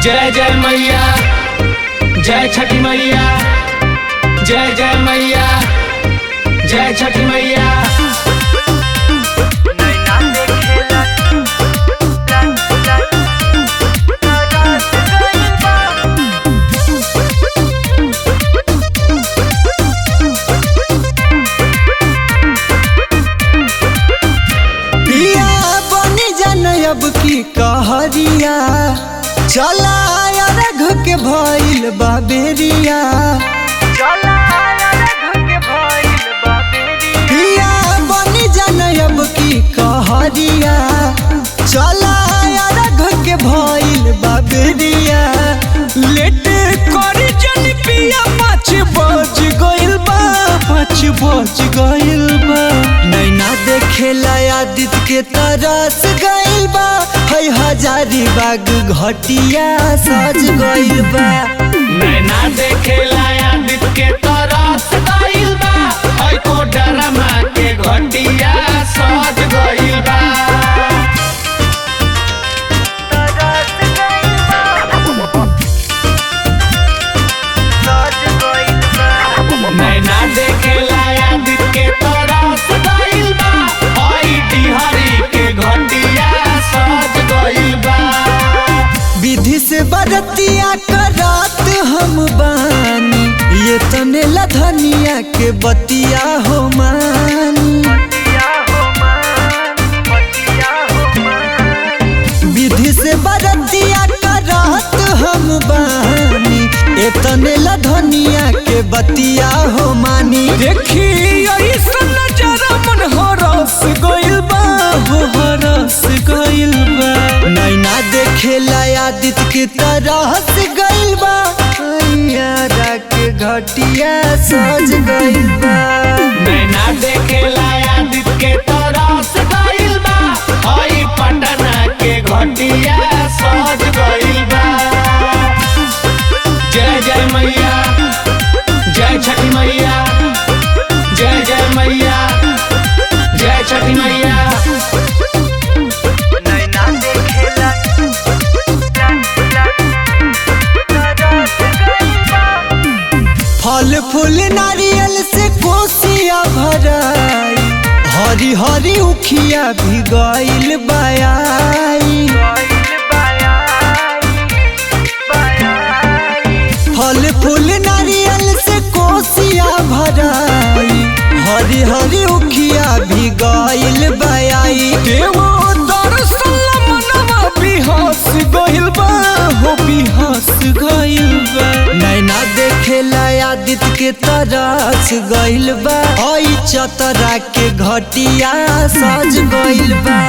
जय जय मैया, जय छठी मैया, जय जय मैया, जय छठी मैया। अब की कहरिया चला रघ के भइल बाबेरिया, पिया बनी जन अब की कहरिया चला रघ के भइल बाबेरिया। लेट कर जन पिया 5 बज गइल बा, 5 बज गइल बा। नैना देखेला आदित्य के तरस गइल बा, है हजारीबाग घटिया सज गइल बा। नैना देखेला आदित्य के तरस गइल बा, है कोडरमा के घटिया सज गइल बा। नैना देखेला आदित्य के तरस गइल बा, है डिहरी के घटिया सज गइल बा। विधि से बरतिया करत हम बानी, ये तने लधनिया के बतिया हो मानी। विधि से बरतिया करत हम बानी, ये तने लधनिया के बतिया हो मानी। देखी ऐसा नजारा मन हरस गइल बा, हो हरस गइल बा। नैना देखेला आदित्य के तरस गइल बा, यारा के घटिया सज गइल बा। नैना देखेला आदित्य के तरस गइल बा, हई पटना के घटिया सज गइल बा। जय जय मैया, जय छठी मैया, जय जय मैया, जय छठी मैया। फल फूल नारियल से कोसिया भराई, हरी हरी उखिया भी गइल बाई। फल फूल नारियल से कोसिया भराई, हरी हरी उखिया भी गइल बाई। देवो दर्शन मनवा बिहस गइल बा, हो बिहस गइल बा। नैना देखेला आदित्य के तरस गइल बा, हई चतरा के घटिया सज गइल बा।